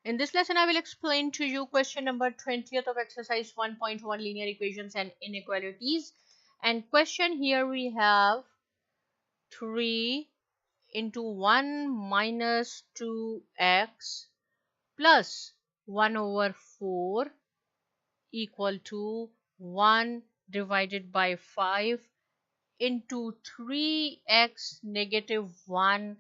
In this lesson, I will explain to you question number 20th of exercise 1.1 linear equations and inequalities. And question here we have 3 into 1 minus 2x plus 1 over 4 equal to 1 divided by 5 into 3x negative 1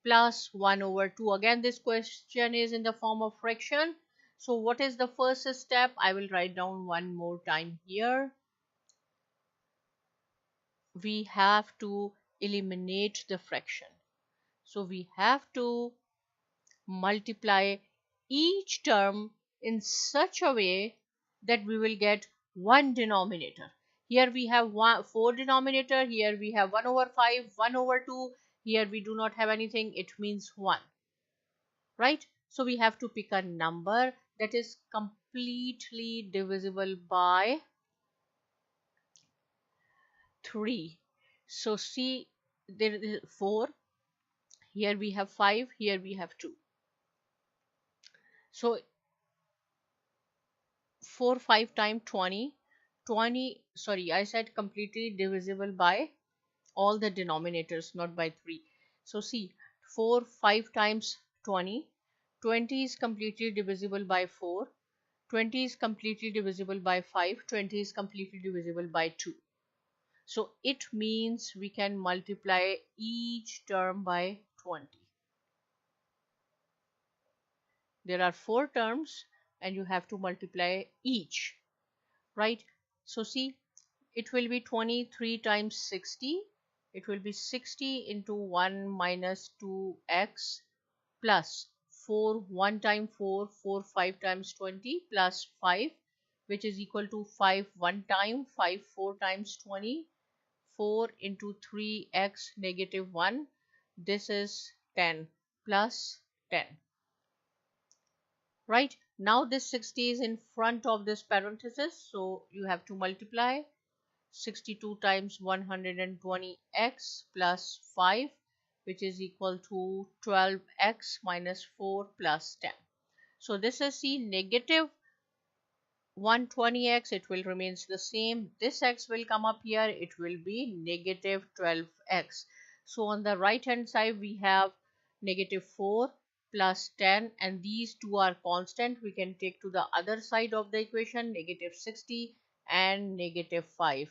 plus 1 over 2. Again, this question is in the form of fraction. So what is the first step? I will write down one more time here. We have to eliminate the fraction. So we have to multiply each term in such a way that we will get one denominator. Here we have 4 denominator, here we have 1 over 5, 1 over 2, here we do not have anything, it means 1, right? So we have to pick a number that is completely divisible by 3. So see, there is 4, here we have 5, here we have 2. So 4 5 times 20, sorry, I said completely divisible by all the denominators, not by 3. So see, 4 5 times 20, 20 is completely divisible by 4, 20 is completely divisible by 5, 20 is completely divisible by 2. So it means we can multiply each term by 20. There are 4 terms and you have to multiply each, right? So see, it will be 23 times 60. It will be 60 into 1 minus 2x plus 4, 1 times 4, 4 5 times 20 plus 5, which is equal to 5 1 time, 5 4 times 20, 4 into 3x negative 1. This is 10 plus 10. Right, now this 60 is in front of this parenthesis, so you have to multiply 62 times 120x plus 5, which is equal to 12x minus 4 plus 10. So this is the negative 120x, it will remains the same. This x will come up here, it will be negative 12x. So on the right hand side we have negative 4 plus 10, and these two are constant. We can take to the other side of the equation, negative 60 and negative 5.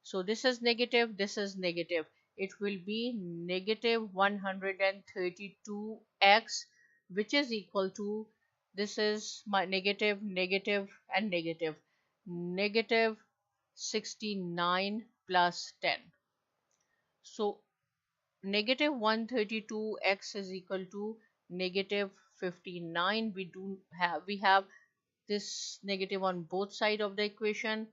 So this is negative, this is negative. It will be negative 132x, which is equal to, this is my negative, negative and negative, negative 69 plus 10. So negative 132x is equal to negative 59. We have this negative on both sides of the equation.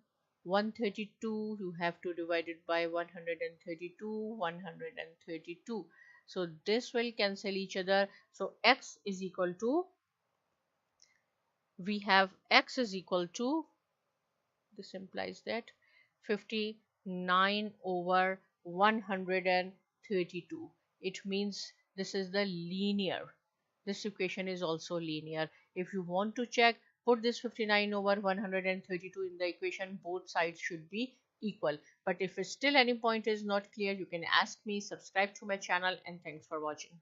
132 you have to divide it by 132. So this will cancel each other. So x is equal to, we have x is equal to, this implies that 59 over 132. It means this is the linear. This equation is also linear. If you want to check, put this 59 over 132 in the equation. Both sides should be equal. But if still any point is not clear, you can ask me. Subscribe to my channel, and thanks for watching.